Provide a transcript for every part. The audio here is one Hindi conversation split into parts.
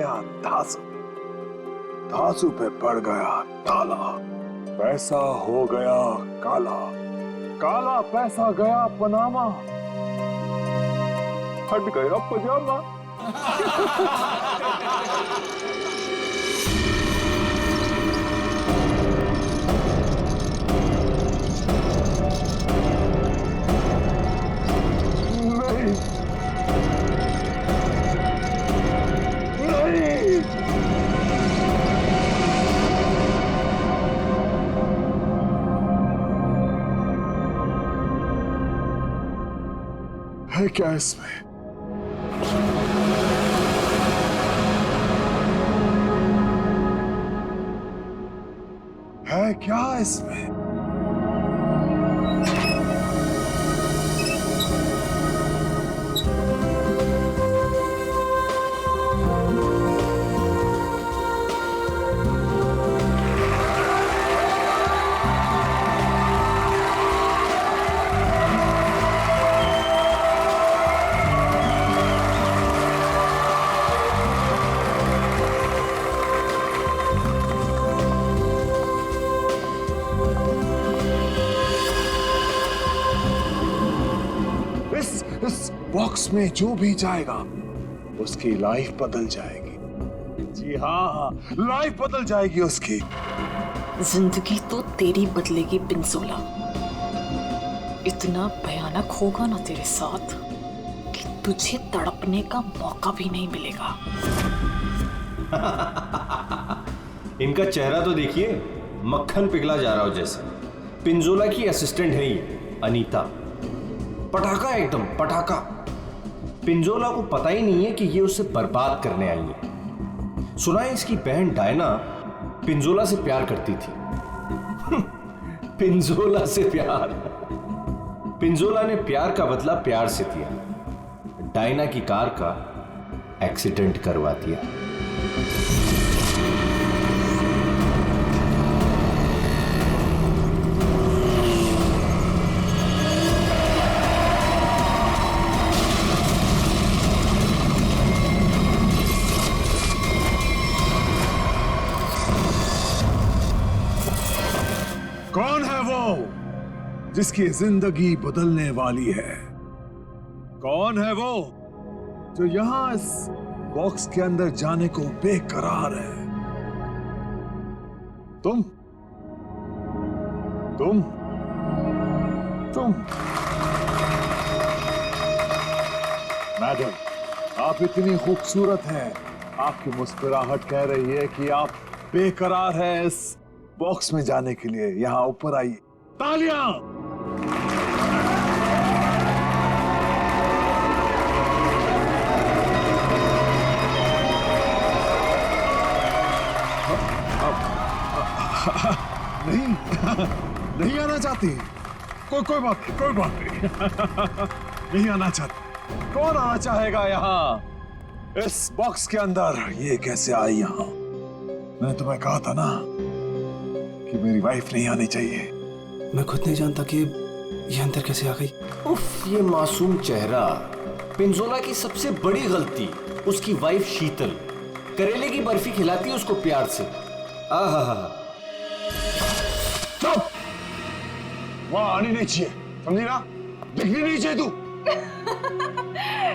गया धांसू, धांसू पे पड़ गया ताला, पैसा हो गया काला, काला पैसा गया पनामा, हट गया पजामा। नहीं, नहीं, है क्या इसमें? है क्या इसमें? इस बॉक्स में जो भी जाएगा उसकी लाइफ बदल जाएगी। जी हाँ, लाइफ बदल जाएगी उसकी। जिंदगी तो तेरी बदलेगी पिंजोला। इतना भयानक होगा ना तेरे साथ कि तुझे तड़पने का मौका भी नहीं मिलेगा। इनका चेहरा तो देखिए, मक्खन पिघला जा रहा हो जैसे। पिंजोला की असिस्टेंट है ये अनीता, पटाखा एकदम पटाखा। पिंजोला को पता ही नहीं है कि ये उसे बर्बाद करने आई है। सुना है इसकी बहन डायना पिंजोला से प्यार करती थी। पिंजोला से प्यार। पिंजोला ने प्यार का बदला प्यार से दिया, डायना की कार का एक्सीडेंट करवा दिया। कौन है वो जिसकी जिंदगी बदलने वाली है? कौन है वो जो यहां इस बॉक्स के अंदर जाने को बेकरार है? तुम तुम तुम मैडम, आप इतनी खूबसूरत हैं, आपकी मुस्कुराहट कह रही है कि आप बेकरार हैं इस बॉक्स में जाने के लिए। यहां ऊपर आइए। तालियां! नहीं, नहीं आना चाहती? कोई बात नहीं, कोई बात नहीं। नहीं आना चाहती? कौन आना चाहेगा यहाँ इस बॉक्स के अंदर? ये कैसे आई यहाँ? मैंने तुम्हें कहा था ना कि मेरी वाइफ नहीं आनी चाहिए। मैं खुद नहीं जानता कि ये अंदर कैसे आ गई। उफ, ये मासूम चेहरा। पिंजोला की सबसे बड़ी गलती उसकी वाइफ शीतल करेले की बर्फी खिलाती है उसको प्यार से। आहा, चुप! वहां आनी नहीं चाहिए, समझी ना? दिखनी नहीं चाहिए तू।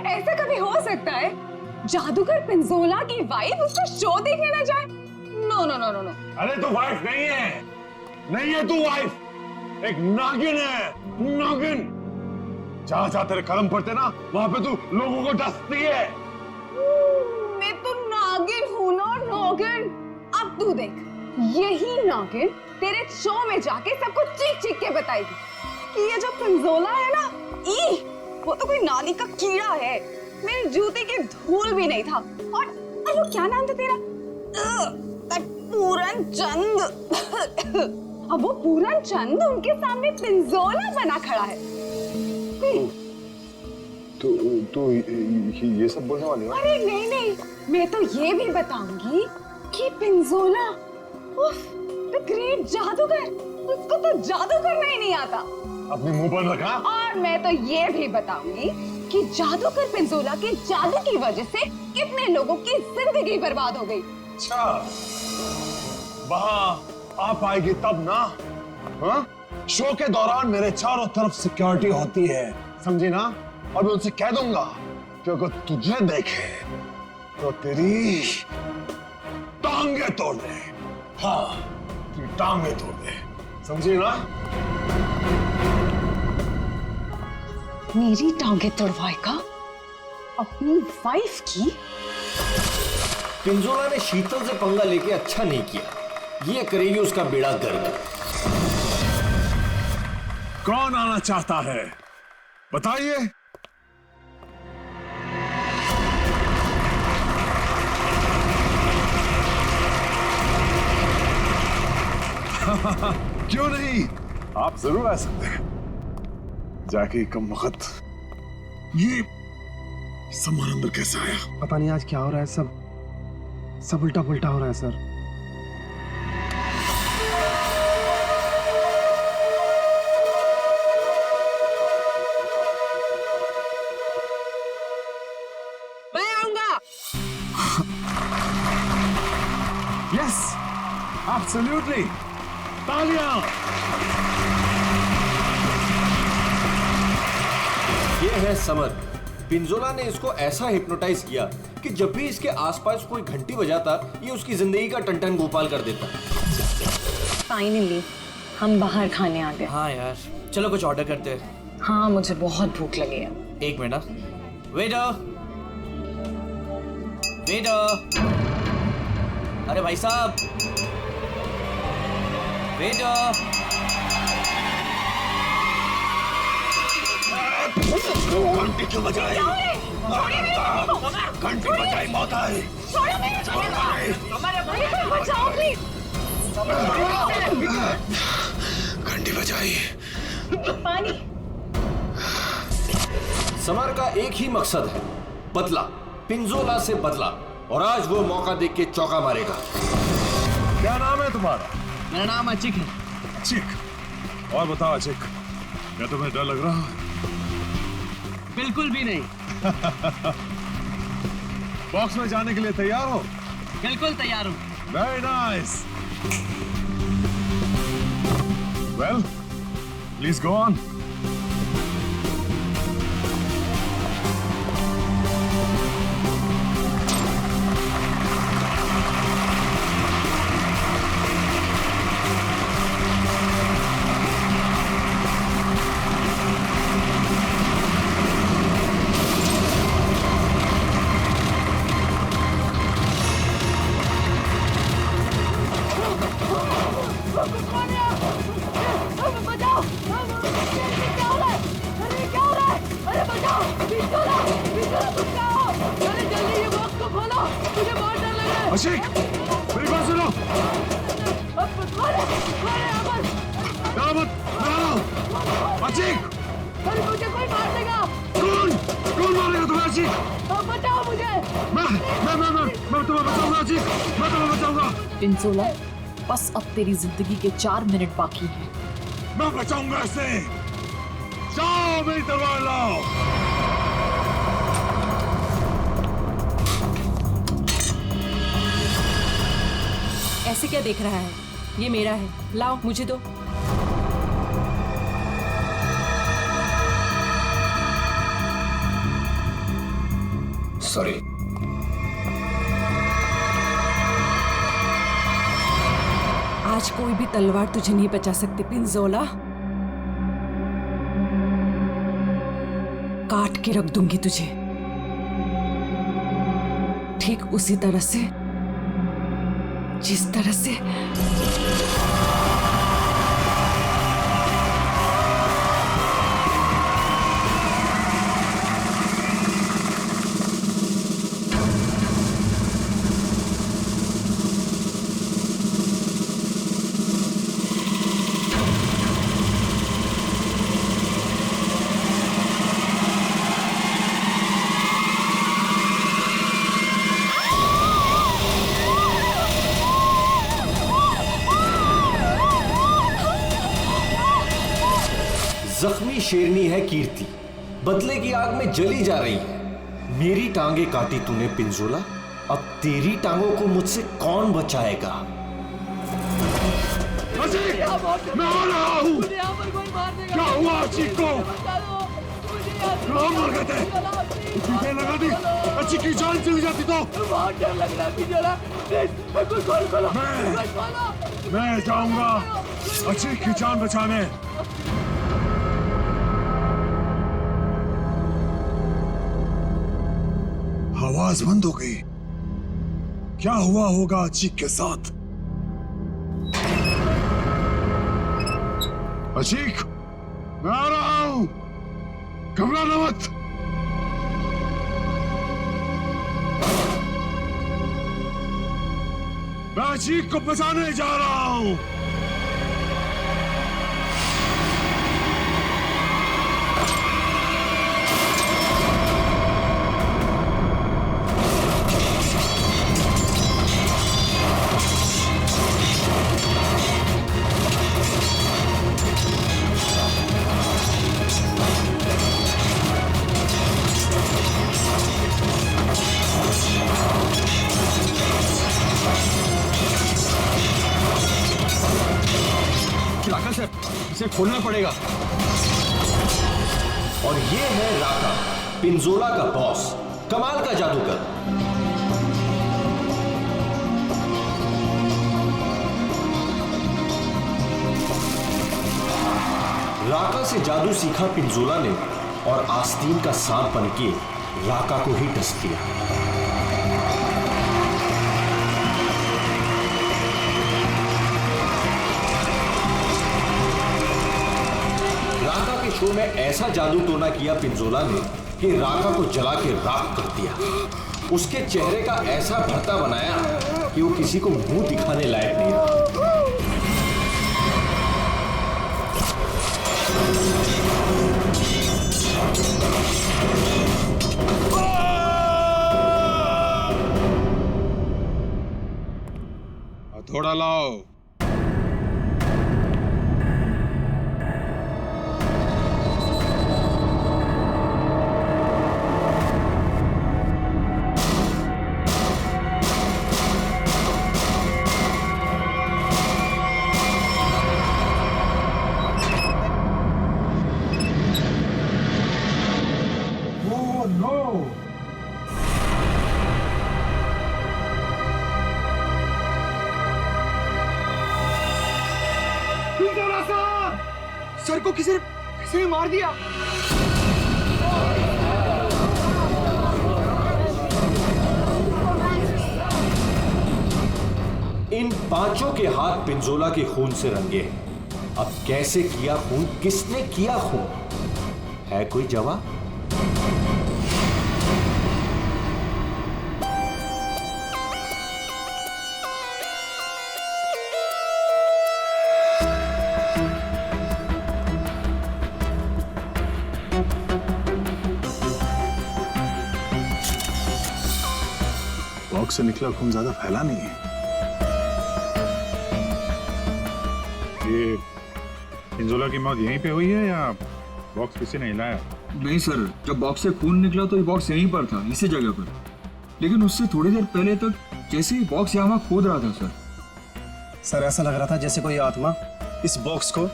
ऐसा कभी हो सकता है जादूगर पिंजोला की वाइफ उसका शो देखने ना जाए? No no no no no. अरे तू वाइफ नहीं है, नहीं है तू वाइफ, एक नागिन है, नागिन। जहां जहां तेरे कदम पड़ते ना वहां पे तू लोगों को डसती है। मैं तो नागिन हूं ना, नागिन। अब तू देख, यही नागिन तेरे शो में जाके सबको चीख चीख के बताएगी कि ये जो पिंजोला है ना, वो तो कोई नाली का कीड़ा है, मेरे जूते की धूल भी नहीं था। और वो क्या नाम था तेरा? पूरन चंद। अब वो पूरन चंद उनके सामने पिंजोला बना खड़ा है। तो ये सब बोलने वाली है? अरे नहीं नहीं, मैं तो ये भी बताऊंगी कि पिंजोला द ग्रेट जादूगर, उसको तो जादू करना ही नहीं आता। अपने मुंह पर रखा। और मैं तो ये भी बताऊंगी कि जादूगर पिंजोला के जादू की वजह से कितने लोगों की जिंदगी बर्बाद हो गई। अच्छा, वहां आप आएगी तब ना? हाँ? शो के दौरान मेरे चारों तरफ सिक्योरिटी होती है, समझी ना? और मैं उनसे कह दूंगा कि अगर तुझे देखे तो तेरी टांगे तोड़ दे। हाँ, तेरी टांगे तोड़ दे, समझी ना? मेरी टांगे तोड़वाएगा? अपनी वाइफ की? पिंजोला ने शीतल से पंगा लेके अच्छा नहीं किया। ये करेगी उसका बेड़ा गर्क। कौन आना चाहता है बताइए? क्यों नहीं, आप जरूर आ सकते हैं। जाके कम वक्त ये सामान अंदर कैसे आया? पता नहीं आज क्या हो रहा है, सब उल्टा पुल्टा हो रहा है सर। मैं आऊंगा। Yes, absolutely. तालियां। ये है समर। पिंजोला ने इसको ऐसा हिप्नोटाइज किया कि जब भी इसके आसपास कोई घंटी बजाता, ये उसकी जिंदगी का टन-टन गोपाल कर देता। फाइनली हम बाहर खाने आ गए। हाँ यार, चलो कुछ ऑर्डर करते हैं। हाँ, मुझे बहुत भूख लगी है। एक मिनट। वेटर, वेटर, अरे भाई साहब, वेटर। घंटी क्यों बजाई? घंटी बजाई मौत आई। बचाओ प्लीज। घंटी बजाई। पानी। समर का एक ही मकसद है, बदला। पिंजोला से बदला। और आज वो मौका देख के चौका मारेगा। क्या नाम है तुम्हारा? मेरा नाम अचिक है। अचिक। और बताओ अचिक, क्या तुम्हें डर लग रहा है? बिल्कुल भी नहीं। बॉक्स में जाने के लिए तैयार हो? बिल्कुल तैयार हूँ। Very nice. Well, please go on. Ashiq, मेरी बात सुनो। अशिक, मुझे कोई मार देगा। कौन मारेगा तुम्हें अशिक? बचाओ मुझे। मैं तुम्हें बचाऊंगा अशिक, मैं तुम्हें बचाऊंगा। पिंजोला, बस अब तेरी जिंदगी के 4 मिनट बाकी हैं। मैं बचाऊंगा इसे। जाओ मेरी तलवार लाओ। ऐसे क्या देख रहा है? ये मेरा है, लाओ मुझे दो। सॉरी। आज कोई भी तलवार तुझे नहीं बचा सकती पिंजोला। काट के रख दूंगी तुझे, ठीक उसी तरह से जिस तरह से जख्मी शेरनी है कीर्ति, बदले की आग में जली जा रही है। मेरी टांगे काटी तूने पिंजोला, अब तेरी टांगों को मुझसे कौन बचाएगा? अजीक, मैं आ रहा हूँ। क्या हुआ अजीक को? कहाँ मर गए थे? टीके लगा दी, अच्छी की जान चली जाती तो। बहुत डर लग रहा है पिंजोला, प्लीज खोलो। मैं जाऊंगा अच्छी की जान बचाने। आवाज बंद हो गई। क्या हुआ होगा अचीक के साथ? अचीक, मैं आ रहा हूं, घबराना मत। मैं अचीक को बचाने जा रहा हूं। इसे खोलना पड़ेगा। और ये है राका, पिंजोला का बॉस, कमाल का जादूगर। राका से जादू सीखा पिंजोला ने और आस्तीन का सांप बनके राका को ही डस दिया। राका के शो में ऐसा जादू टोना किया पिंजोला ने कि राका को जला के राख कर दिया। उसके चेहरे का ऐसा भरता बनाया कि वो किसी को मुंह दिखाने लायक नहीं रहा। हथौड़ा लाओ। सर को किसी ने मार दिया। इन पांचों के हाथ पिंजोला के खून से रंगे हैं। अब कैसे किया खून, किसने किया खून, है कोई जवाब? बॉक्स से निकला खून ज्यादा फैला नहीं है। ये पिंजोला की मौत यहीं पे हुई है या बॉक्स किसी ने हिलाया? नहीं सर, जब बॉक्स से खून निकला तो ये बॉक्स यहीं पर था, इसी जगह पर। लेकिन उससे थोड़ी देर पहले तक जैसे ही बॉक्स यहाँ खोद रहा था सर। सर ऐसा लग रहा था जैसे कोई आत्मा इस बॉक्स को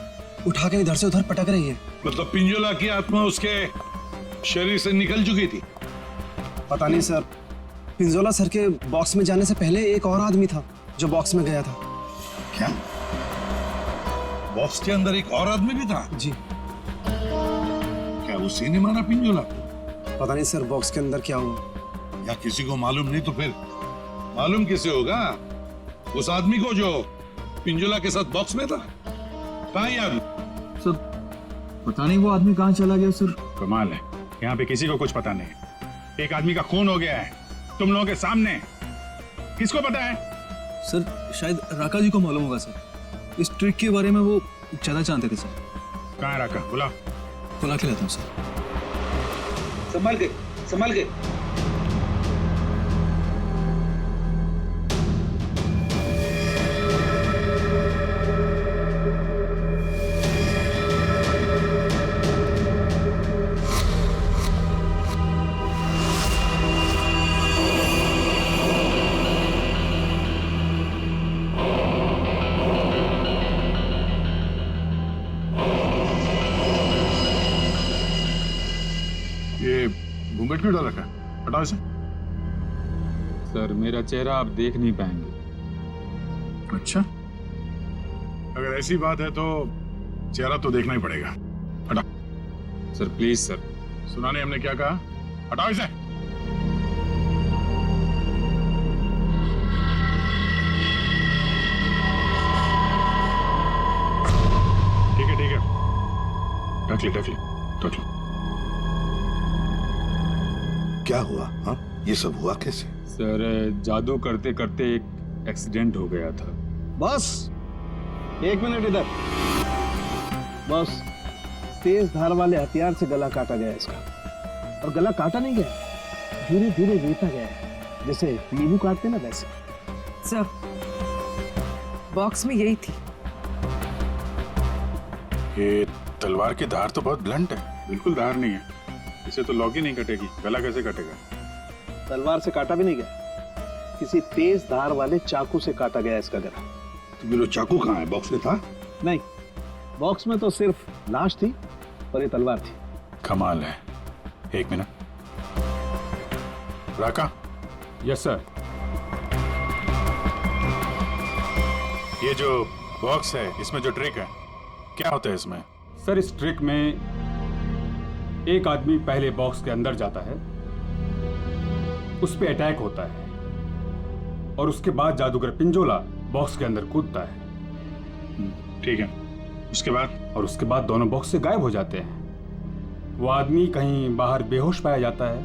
उठा के इधर से उधर पटक रही है। मतलब पिंजोला की आत्मा उसके शरीर से निकल चुकी थी? पता नहीं सर, पिंजोला सर के बॉक्स में जाने से पहले एक और आदमी था जो बॉक्स में गया था। क्या बॉक्स के अंदर एक और आदमी भी था? जी। क्या उसी ने मारा पिंजोला? पता नहीं सर बॉक्स के अंदर क्या हुआ। या किसी को मालूम नहीं तो फिर मालूम किसे होगा? उस आदमी को जो पिंजोला के साथ बॉक्स में था। कहाँ ये आदमी? सर पता नहीं वो आदमी कहाँ चला गया सर। कमाल है, यहाँ पे किसी को कुछ पता नहीं। एक आदमी का खून हो गया है तुम लोगों के सामने, किसको पता है? सर शायद राका जी को मालूम होगा सर, इस ट्रिक के बारे में वो ज्यादा जानते थे सर। कहाँ है राका? बुला के लाता हूँ सर। संभाल के, संभाल के। हेलमेट क्यों डाल रखा है? हटाओ इसे। सर मेरा चेहरा आप देख नहीं पाएंगे। अच्छा, अगर ऐसी बात है तो चेहरा तो देखना ही पड़ेगा। हटा। Sir please sir. सुना नहीं हमने क्या कहा? हटाओ इसे। ठीक है ठीक है, ढक ले ढक ले ढक ले। क्या हुआ? हाँ, ये सब हुआ कैसे? सर जादू करते करते एक एक्सीडेंट हो गया था। बस 1 मिनट इधर। बस तेज धार वाले हथियार से गला काटा गया इसका, और गला काटा नहीं गया, धीरे धीरे रेता गया है, जैसे नींबू काटते ना वैसे। सर बॉक्स में यही थी। ये तलवार की धार तो बहुत ब्लंट है। बिल्कुल धार नहीं है, इसे तो लॉक ही नहीं कटेगी। गला कैसे कटेगा? तलवार से काटा भी नहीं गया, किसी तेज धार वाले चाकू से काटा गया इसका गला। तो वो चाकू कहाँ है? बॉक्स में था? नहीं, बॉक्स में तो सिर्फ लाश थी और ये तलवार थी। कमाल है। 1 मिनट। राका, यस सर। ये जो बॉक्स है, इसमें जो ट्रिक है, क्या होता है इसमें? सर इस ट्रिक में एक आदमी पहले बॉक्स के अंदर जाता है, उस पे अटैक होता है, और उसके बाद जादूगर पिंजोला बॉक्स के अंदर कूदता है। ठीक है, उसके बाद? और उसके बाद दोनों बॉक्स से गायब हो जाते हैं। वो आदमी कहीं बाहर बेहोश पाया जाता है,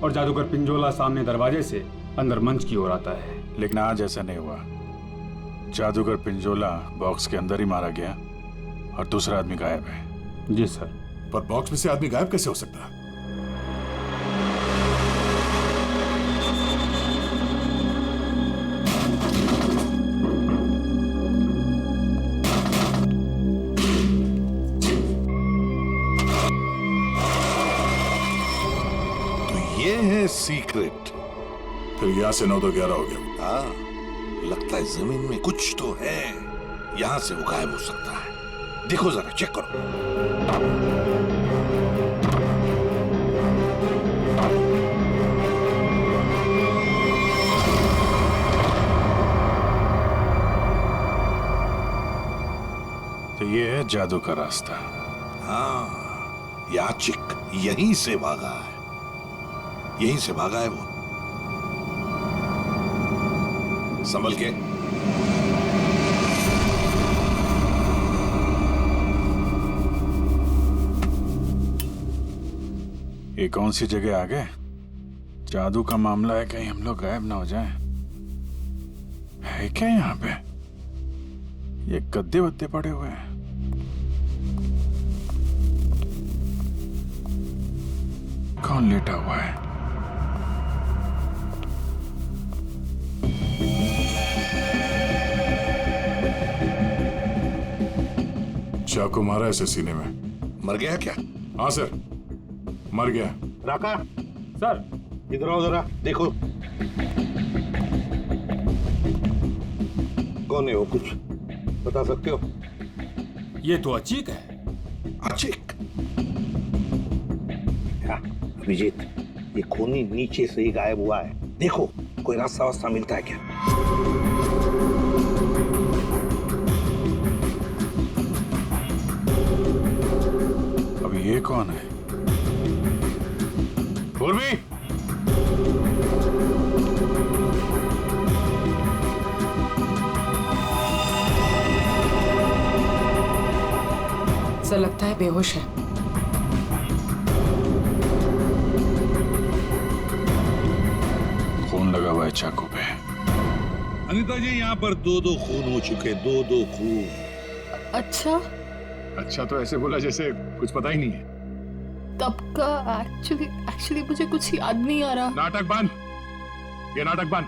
और जादूगर पिंजोला सामने दरवाजे से अंदर मंच की ओर आता है। लेकिन आज ऐसा नहीं हुआ। जादूगर पिंजोला बॉक्स के अंदर ही मारा गया और दूसरा आदमी गायब है। जी सर। पर बॉक्स में से आदमी गायब कैसे हो सकता है? तो ये है सीक्रेट। फिर यहाँ से 9 तो 11 हो गया। हाँ, लगता है जमीन में कुछ तो है, यहां से वो गायब हो सकता है। देखो जरा, चेक करो। तो ये है जादू का रास्ता। हाँ, याचिक यहीं से भागा है, यहीं से भागा है वो। संभल के। ये कौन सी जगह आ गए? जादू का मामला है, कहीं हम लोग गायब ना हो जाएं। है क्या यहाँ पे? ये गद्दे वद्दे पड़े हुए हैं। कौन लेटा हुआ है? चाकू मारा ऐसे सीने में। मर गया क्या? हाँ सर, मर गया। राका, सर इधर आओ जरा, देखो कौन है वो, कुछ बता सकते हो? ये तो अचीक है। अचीक? अभिजीत, ये खूनी नीचे से ही गायब हुआ है, देखो कोई रास्ता वास्ता मिलता है क्या? अब ये कौन है? पूर्वी, सर लगता है बेहोश है। खून लगा हुआ है चाकू पे। अनिता जी, यहाँ पर 2-2 खून हो चुके, 2-2 खून। अच्छा, अच्छा तो ऐसे बोला जैसे कुछ पता ही नहीं है। तब का एक्चुअली मुझे कुछ याद नहीं आ रहा। नाटक बंद, ये नाटक बंद।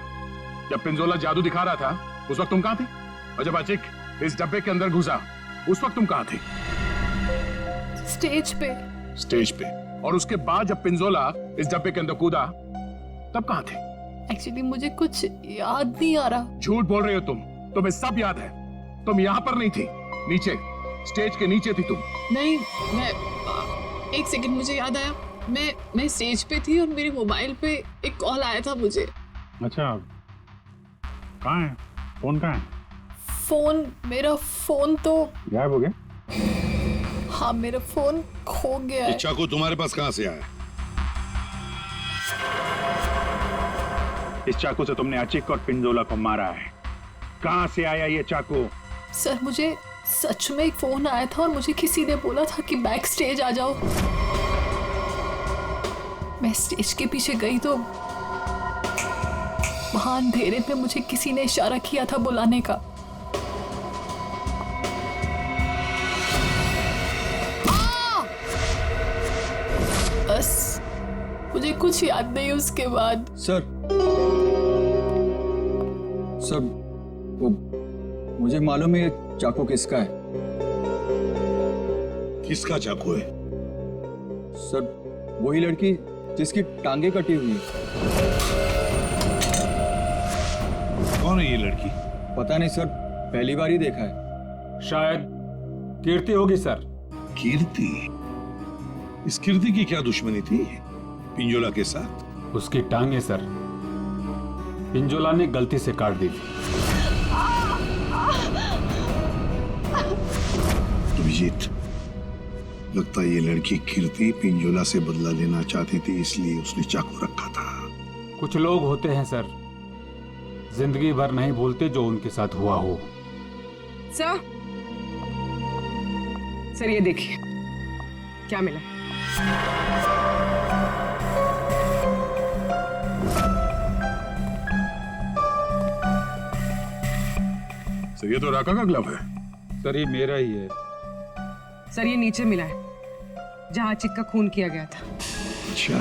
जब पिंजोला जादू दिखा रहा था उस वक्त तुम कहाँ थी? और जब अचिक इस डब्बे के अंदर घुसा उस वक्त तुम कहाँ थी? स्टेज पे। स्टेज पे। और उसके बाद जब पिंजोला इस डब्बे के अंदर कूदा तब कहाँ थे? एक्चुअली मुझे कुछ याद नहीं आ रहा। झूठ बोल रही हो तुम, तुम्हें सब याद है। तुम यहाँ पर नहीं थी, नीचे स्टेज के नीचे थी तुम। नहीं, मैं एक सेकंड, मुझे याद आया। मैं स्टेज पे थी और मेरे मोबाइल पे एक कॉल आया था मुझे। अच्छा, कहाँ है फोन? कहाँ है मेरा फोन तो गायब हो गया। हाँ, मेरा फोन खो गया ये है। चाकू तुम्हारे पास कहाँ से आया? इस चाकू से तुमने अचिक और पिंजोला को मारा है। कहाँ से आया ये चाकू? सर, मुझे सच में एक फोन आया था और मुझे किसी ने बोला था कि बैक स्टेज आ जाओ। मैं स्टेज के पीछे गई तो वहां अंधेरे में मुझे किसी ने इशारा किया था बुलाने का। बस मुझे कुछ याद नहीं उसके बाद। सर वो मुझे मालूम है ये चाकू किसका है। किसका चाकू है? सर वही लड़की जिसकी टांगे कटी हुई है। कौन है ये लड़की? पता नहीं सर, पहली बार ही देखा है। शायद कीर्ति होगी सर। कीर्ति? इस कीर्ति की क्या दुश्मनी थी पिंजोला के साथ? उसकी टांगे सर पिंजोला ने गलती से काट दी थी। अभिजीत, लगता है ये लड़की कीर्ति पिंजोला से बदला लेना चाहती थी, इसलिए उसने चाकू रखा था। कुछ लोग होते हैं सर, जिंदगी भर नहीं भूलते जो उनके साथ हुआ हो। सर ये देखिए क्या मिला। सर ये तो राका का ग्लव है। सर ये मेरा ही है। सर ये नीचे मिला है जहां चिक का खून किया गया था। अच्छा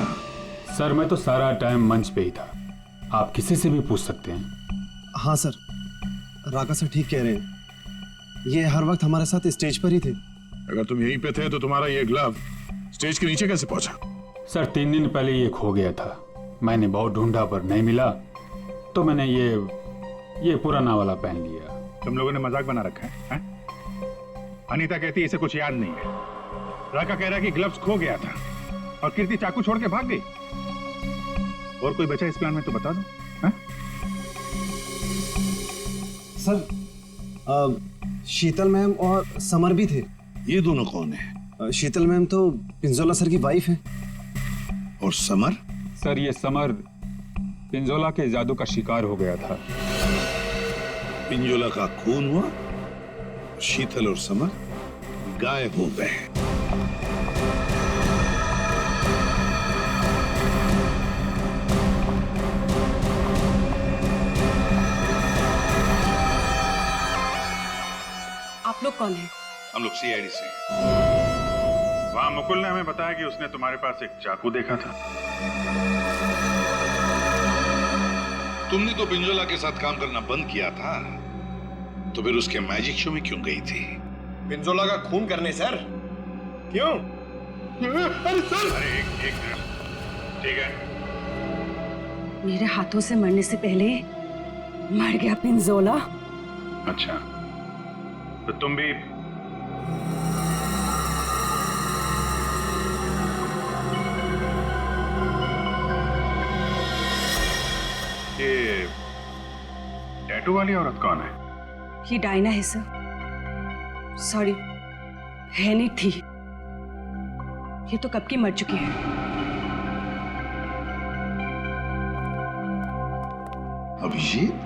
सर, मैं तो सारा टाइम मंच पे ही था, आप किसी से भी पूछ सकते हैं। हाँ सर, राका सर ठीक कह रहे हैं, ये हर वक्त हमारे साथ स्टेज पर ही थे। अगर तुम यहीं पे थे तो तुम्हारा ये ग्लव स्टेज के नीचे कैसे पहुंचा? सर 3 दिन पहले ये खो गया था, मैंने बहुत ढूंढा पर नहीं मिला, तो मैंने ये पुराना वाला पहन लिया। तुम लोगों ने मजाक बना रखा है? अनीता कहती है इसे कुछ याद नहीं है, राका कह रहा है कि ग्लव्स खो गया था और कीर्ति चाकू छोड़ के भाग गई। और कोई बचा इस प्लान में तो बता दो। सर शीतल मैम और समर भी थे। ये दोनों कौन है? शीतल मैम तो पिंजोला सर की वाइफ है। और समर? सर ये समर पिंजोला के जादू का शिकार हो गया था। पिंजोला का खून हुआ, शीतल और समर गायब हो गए। आप लोग कौन हैं? हम लोग सीआईडी से। वहां मुकुल ने हमें बताया कि उसने तुम्हारे पास एक चाकू देखा था। तुमने तो पिंजोला के साथ काम करना बंद किया था, तो फिर उसके मैजिक शो में क्यों गई थी? पिंजोला का खून करने सर। क्यों? अरे सर! अरे एक मिनट, ठीक है। मेरे हाथों से मरने से पहले मर गया पिंजोला। अच्छा, तो तुम भी ये टैटू वाली औरत कौन है? ये डायना है सर। सॉरी, है नहीं थी। ये तो कब की मर चुकी है। अभिजीत,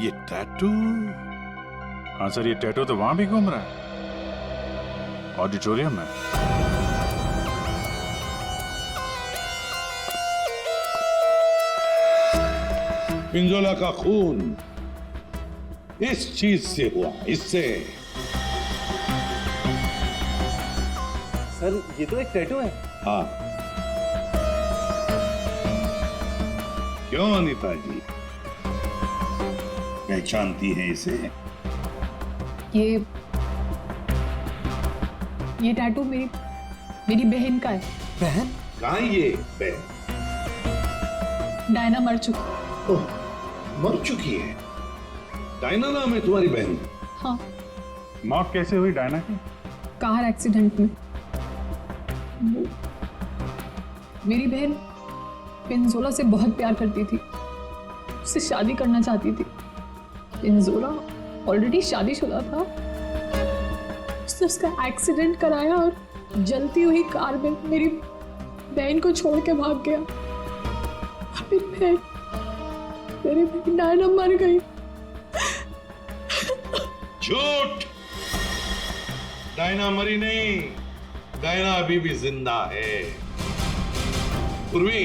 ये टैटू? हाँ सर, ये टैटू तो वहां भी घूम रहा है, ऑडिटोरियम में। पिंजोला का खून इस चीज से हुआ, इससे। सर ये तो एक टैटू है। हाँ, क्यों अनीता जी, पहचानती हैं इसे? ये टैटू मेरी बहन का है। बहन? कहाँ ये बहन? डायना मर चुकी। ओह, मर चुकी है? डायना नाम है तुम्हारी बहन? हाँ। मौत कैसे हुई डायना की? कार एक्सीडेंट में। मेरी बहन पिंजोला से बहुत प्यार करती थी, उससे शादी करना चाहती थी। पिंजोला ऑलरेडी शादीशुदा था। उसने उसका एक्सीडेंट कराया और जलती हुई कार में मेरी बहन को छोड़ के भाग गया। मेरी बहन डायना मर गई। झूठ! डायना मरी नहीं, डायना अभी भी जिंदा है। पूर्वी,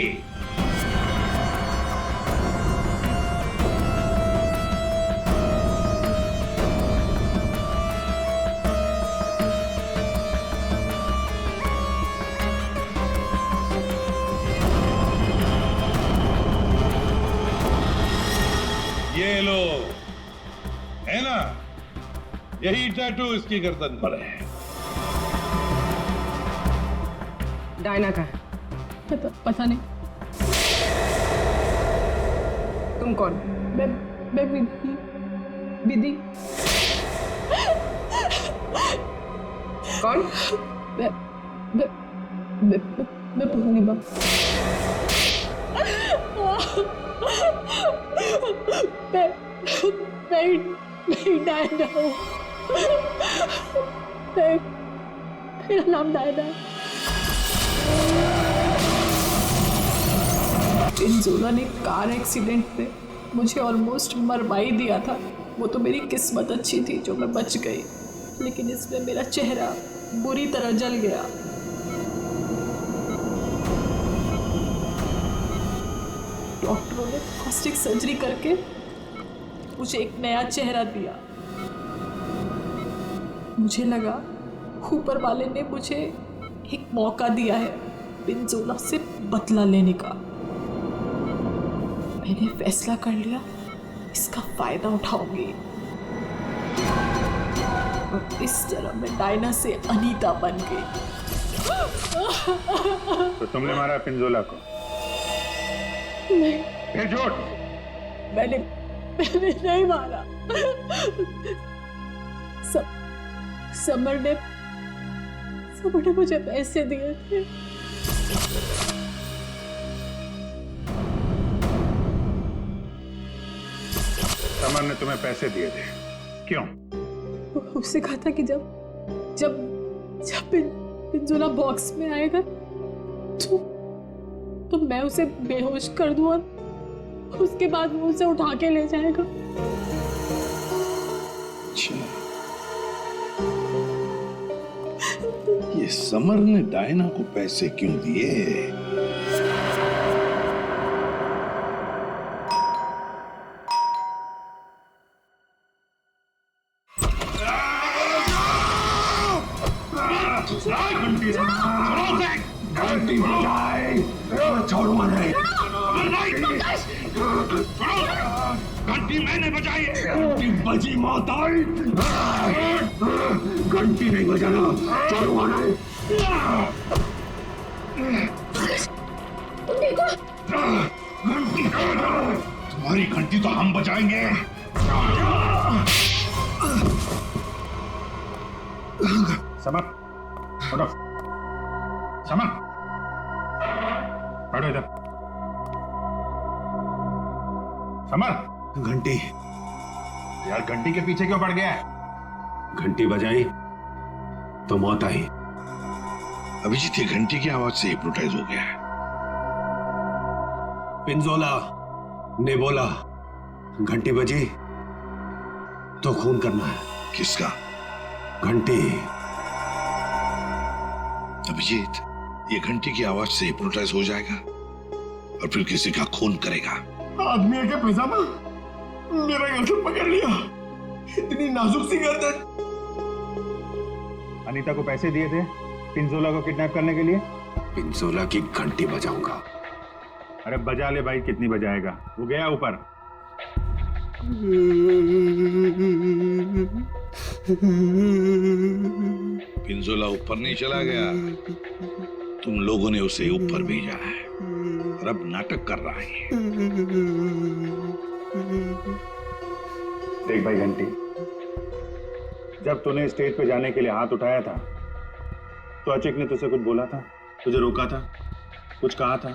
ये लो, है ना? यही टैटू इसकी गर्दन पर है। डायना का है? पता नहीं। तुम कौन? मैं विधि। कौन? मैं पूर्णिमा। मैं डायना हूँ। मेरा नाम डायना है। पिंजोला ने कार एक्सीडेंट में मुझे ऑलमोस्ट मरवा ही दिया था। वो तो मेरी किस्मत अच्छी थी जो मैं बच गई, लेकिन इसमें मेरा चेहरा बुरी तरह जल गया। डॉक्टरों ने प्लास्टिक सर्जरी करके मुझे एक नया चेहरा दिया। मुझे लगा ऊपर वाले ने मुझे एक मौका दिया है पिंजोला से बदला लेने का। मैंने फैसला कर लिया, इसका फायदा उठाऊंगी और इस तरह मैं डायना से अनीता बन गई। तो तुमने मारा पिंजोला को? नहीं। फिर झूठ। मैंने नहीं मारा। समर ने मुझे पैसे दिए थे। समर ने तुम्हें पैसे दिए थे? क्यों? उससे कहा था कि जब पिंजोला बॉक्स में आएगा तो मैं उसे बेहोश कर दूं और उसके बाद वो उसे उठा के ले जाएगा। ये समर ने डायना को पैसे क्यों दिए? घंटी बजाए, छोड़ो नहीं। घंटी मैंने बजाई, घंटी बजी मौत आई। घंटी नहीं बजाना, छोड़ो नहीं। घंटी तुम्हारी घंटी तो हम बजाएंगे। समर, उठो। समर, बैठो इधर। समर, घंटी यार घंटी के पीछे क्यों पड़ गया? घंटी बजाई तो मौत आई। अभिजीत ये घंटी की आवाज से हिप्नोटाइज हो गया है। पिंजोला ने बोला घंटी बजी तो खून करना है। किसका? घंटी। अभिजीत ये घंटी की आवाज से हिप्नोटाइज हो जाएगा और फिर किसी का खून करेगा। आदमी के पैजामा मेरा गर्दन पकड़ लिया, इतनी नाजुक सी गर्दन। अनीता को पैसे दिए थे पिंजोला को किडनैप करने के लिए? पिंजोला की घंटी बजाऊंगा। अरे बजा ले भाई, कितनी बजाएगा? वो गया ऊपर। पिंजोला ऊपर नहीं चला गया, तुम लोगों ने उसे ऊपर भेजा है और अब नाटक कर रहा है। देख भाई घंटी, जब तूने स्टेज पे जाने के लिए हाथ उठाया था तो अचिक ने तुझसे कुछ बोला था, तुझे रोका था? कुछ कहा था?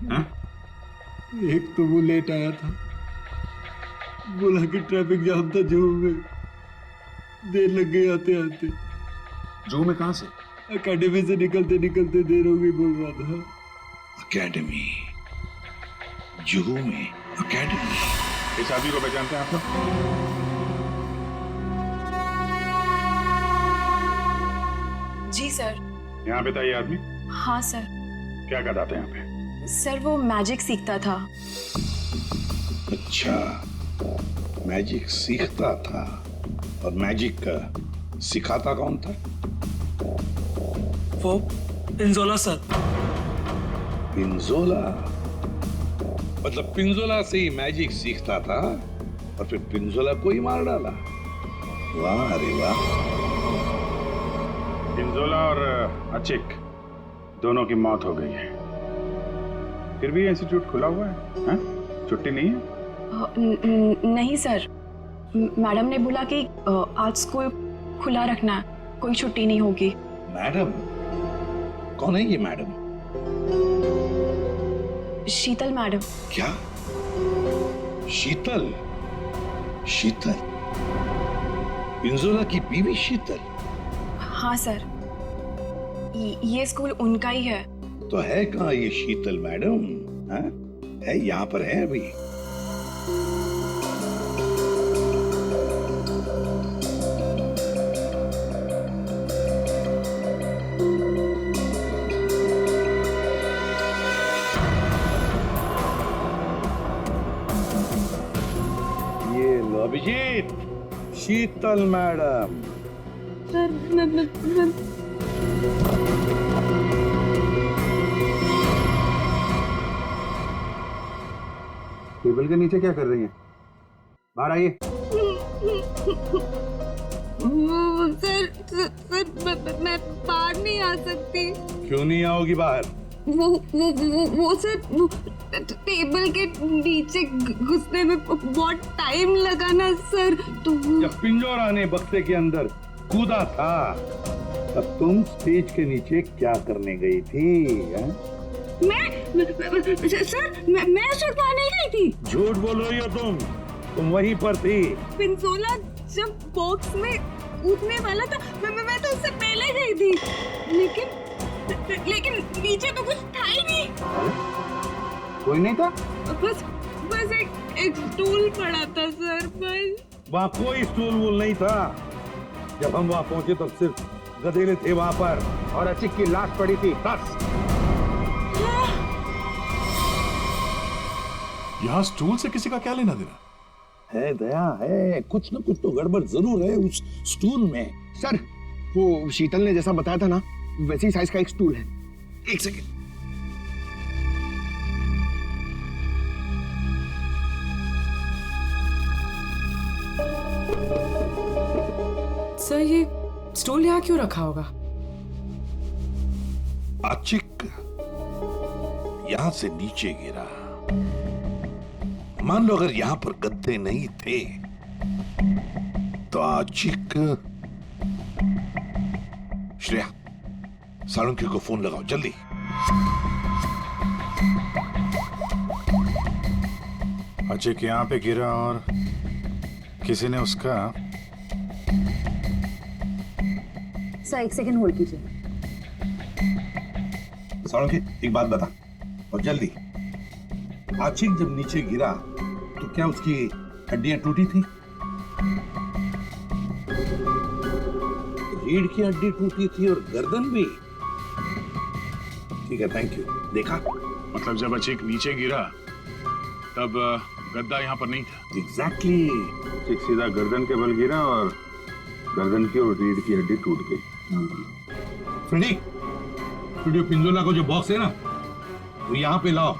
हाँ? एक तो वो लेट आया था, बोला कि ट्रैफिक जाम था जू में, देर लग गई आते आते। जू में कहां से? एकेडमी से निकलते निकलते देर हो गई बोल रहा था। एकेडमी, जुहू में एकेडमी। इस आदमी को पहचानते हैं आप लोग? जी सर। यहाँ पे था ये आदमी? हाँ सर। क्या करता था यहाँ पे? सर वो मैजिक सीखता था। अच्छा, मैजिक सीखता था। और मैजिक का सिखाता कौन था? वो पिंजोला सर। पिंजोला? मतलब पिंजोला से ही मैजिक सीखता था और फिर पिंजोला को ही मार डाला। वाह अरे वाह। पिंजोला और अचिक दोनों की मौत हो गई है, फिर भी इंस्टीट्यूट खुला हुआ है, हाँ? छुट्टी नहीं है? नहीं सर, मैडम ने बोला कि आज स्कूल खुला रखना है, कोई छुट्टी नहीं होगी। मैडम? कौन है ये मैडम? शीतल मैडम। क्या? शीतल? शीतल? पिंजोला की बीवी शीतल? हाँ सर, ये स्कूल उनका ही है। तो है कहाँ ये शीतल मैडम? हाँ? है यहाँ पर है अभी? ये लो अभिजीत, शीतल मैडम। टेबल के नीचे क्या कर रही हैं? बाहर आइए। सर मैं बाहर नहीं आ सकती। क्यों नहीं आओगी बाहर? वो सर टेबल के नीचे घुसने में बहुत टाइम लगा ना सर, तो जब पिंजोरा ने बक्से के अंदर कूदा था तब तुम स्टेज के नीचे क्या करने गई थी? सर मैं छुड़वा नहीं गई थी। झूठ बोलो ये तुम वहीं पर थी। पिंजोला जब बॉक्स में कूदने वाला था मैं तो उससे पहले गई थी, लेकिन नीचे तो कुछ था ही नहीं। कोई नहीं था? बस एक स्टूल पड़ा था सर, बस। वहाँ कोई स्टूल वूल नहीं था। जब हम वहाँ पहुंचे तब सिर्फ गधेले थे वहाँ पर और अचिक की लाश पड़ी थी, बस। यहाँ स्टूल से किसी का क्या लेना देना? है दया है, कुछ न कुछ तो गड़बड़ जरूर है उस स्टूल में। सर वो शीतल ने जैसा बताया था ना, वैसी साइज का एक स्टूल है। एक सेकंड। सर ये स्टूल यहाँ क्यों रखा होगा? अचिक यहां से नीचे गिरा। मान लो अगर यहां पर गद्दे नहीं थे तो अचिक। श्रेया, सालुंकी को फोन लगाओ जल्दी। अचिक यहाँ पे गिरा और किसी ने उसका। सर एक सेकंड होल्ड कीजिए। सालुंकी एक बात बता और जल्दी। आचिक जब नीचे गिरा तो क्या उसकी हड्डियां टूटी थी? रीढ़ की हड्डी टूटी थी और गर्दन भी। ठीक है, थैंक यू। देखा? मतलब जब अचिक नीचे गिरा तब गद्दा यहाँ पर नहीं था। एग्जैक्टली। अचिक सीधा गर्दन के बल गिरा और गर्दन की और रीढ़ की हड्डी टूट गई। फ्रेडी, स्टूडियो पिंजोला को जो बॉक्स है ना, वो यहाँ पे लाओ।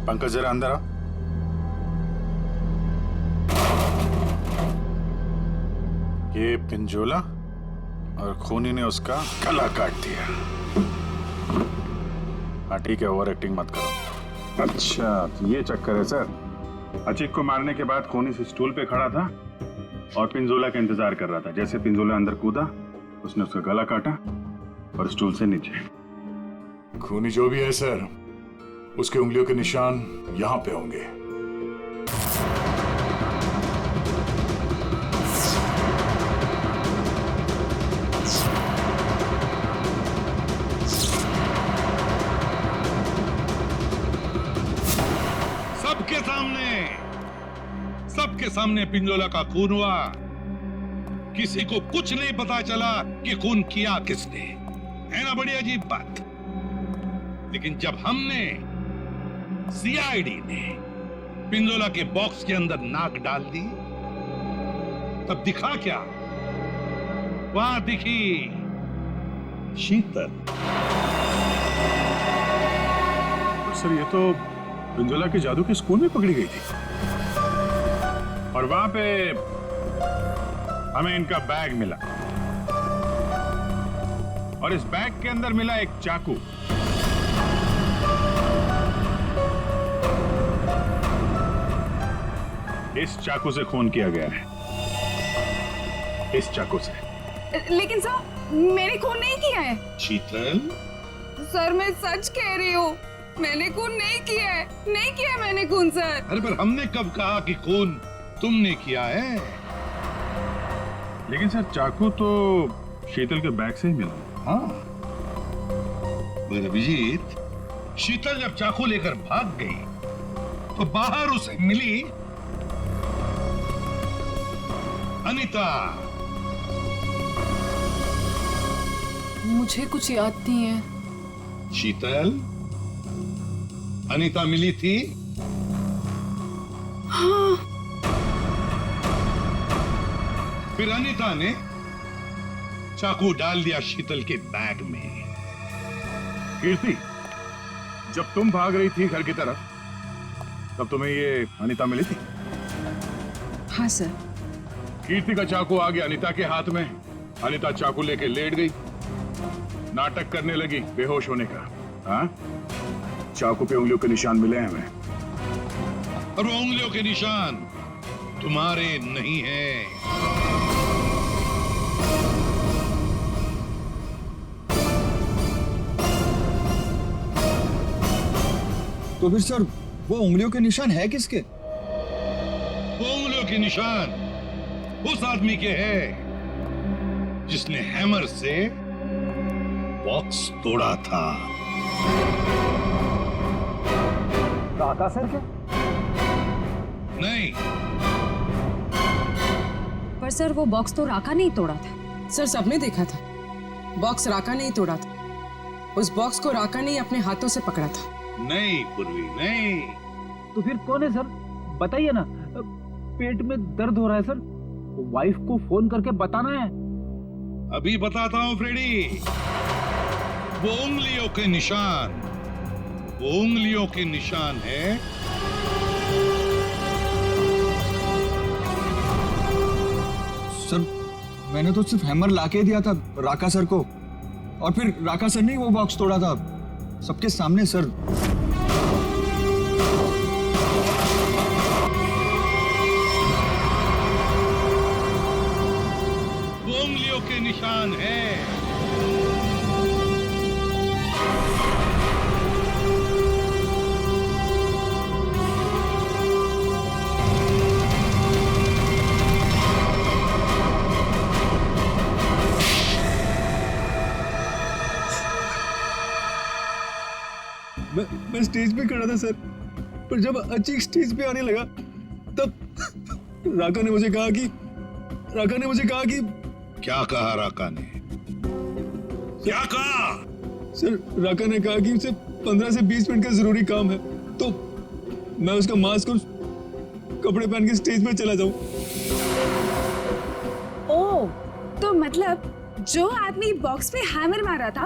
पंकज जरा अंदर आओ। ये पिंजोला और खूनी ने उसका गला काट दिया। हाँ ठीक है, ओवर एक्टिंग मत करो। अच्छा, तो ये चक्कर है सर। अचिक को मारने के बाद खूनी से स्टूल पे खड़ा था और पिंजोला का इंतजार कर रहा था। जैसे पिंजोला अंदर कूदा, उसने उसका गला काटा और स्टूल से नीचे। खूनी जो भी है सर, उसके उंगलियों के निशान यहां पे होंगे। सबके सामने पिंजोला का खून हुआ। किसी को कुछ नहीं पता चला कि खून किया किसने। है ना बड़ी अजीब बात। लेकिन जब हमने सीआईडी ने पिंजोला के बॉक्स के अंदर नाक डाल दी, तब दिखा क्या? वहां दिखी शीतल। सर ये तो पिंजोला के जादू के स्कूल में पकड़ी गई थी और वहां पे हमें इनका बैग मिला और इस बैग के अंदर मिला एक चाकू। इस चाकू से खून किया गया है, इस चाकू से। लेकिन सर मैंने खून नहीं किया है। शीतल, सर मैं सच कह रही हूँ, मैंने खून नहीं किया है, नहीं किया है मैंने खून सर। अरे पर हमने कब कहा कि खून तुमने किया है? लेकिन सर चाकू तो शीतल के बैग से ही मिला। हाँ, पर अभिजीत, शीतल जब चाकू लेकर भाग गई तो बाहर उसे मिली अनीता। मुझे कुछ याद नहीं है। शीतल, अनीता मिली थी? हाँ। फिर अनीता ने चाकू डाल दिया शीतल के बैग में। कीर्ति, जब तुम भाग रही थी घर की तरफ, तब तुम्हें ये अनीता मिली थी? हाँ सर। कीर्ति का चाकू आ गया अनीता के हाथ में। अनीता चाकू लेके लेट गई, नाटक करने लगी बेहोश होने का। हाँ, चाकू पे उंगलियों के निशान मिले हैं हमें। और वो उंगलियों के निशान तुम्हारे नहीं हैं। तो फिर सर वो उंगलियों के निशान है किसके? वो उंगलियों के निशान उस आदमी के हैं जिसने हैमर से बॉक्स तोड़ा था। राका सर क्या? नहीं। पर सर वो बॉक्स तो राका नहीं तोड़ा था। सर सबने देखा था, बॉक्स राका नहीं तोड़ा था। उस बॉक्स को राका ने अपने हाथों से पकड़ा था। नहीं पूर्वी, नहीं। तो फिर कौन है सर? बताइए ना। पेट में दर्द हो रहा है सर, वाइफ को फोन करके बताना है। अभी बताता हूं फ्रेडी। वो उंगलियों के निशान, वो उंगलियों के निशान है सर। मैंने तो सिर्फ हैमर लाके दिया था राका सर को, और फिर राका सर ने वो बॉक्स तोड़ा था सबके सामने सर। वो उंगलियों के निशान है। मैं स्टेज पे खड़ा था सर, पर जब अचीक स्टेज पे आने लगा तब राका ने मुझे कहा कि क्या कहा राका ने? क्या कहा? सर राका ने कहा कि उसे 15 से 20 मिनट का जरूरी काम है, तो मैं उसका मास्क और कपड़े पहन के स्टेज पे चला जाऊं। ओ, तो मतलब जो आदमी बॉक्स पे हैमर मारा था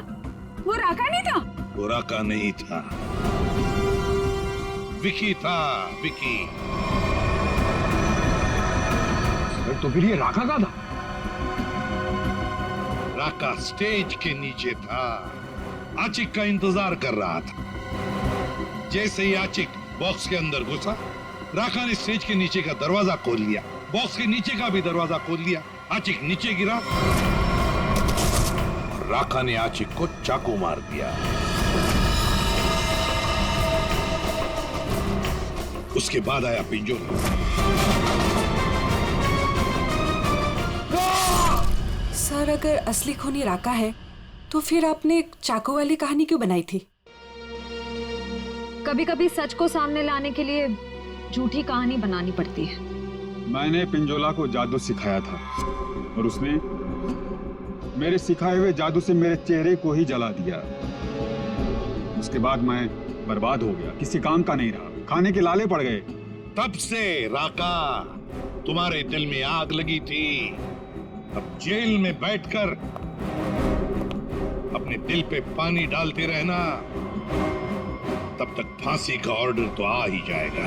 वो राका नहीं था? वो राका नहीं था, विकी था, विकी। तो फिर ये राका का था? राका स्टेज के नीचे था, आचिक का इंतजार कर रहा था। जैसे ही आचिक बॉक्स के अंदर घुसा, राका ने स्टेज के नीचे का दरवाजा खोल लिया, बॉक्स के नीचे का भी दरवाजा खोल लिया। आचिक नीचे गिरा और राका ने आचिक को चाकू मार दिया। उसके बाद आया पिंजोला। सर, अगर असली खूनी राका है तो फिर आपने चाकू वाली कहानी क्यों बनाई थी? कभी कभी सच को सामने लाने के लिए झूठी कहानी बनानी पड़ती है। मैंने पिंजोला को जादू सिखाया था और उसने मेरे सिखाए हुए जादू से मेरे चेहरे को ही जला दिया। उसके बाद मैं बर्बाद हो गया, किसी काम का नहीं रहा, खाने के लाले पड़ गए। तब से राका तुम्हारे दिल में आग लगी थी। अब जेल में बैठकर अपने दिल पे पानी डालते रहना, तब तक फांसी का ऑर्डर तो आ ही जाएगा।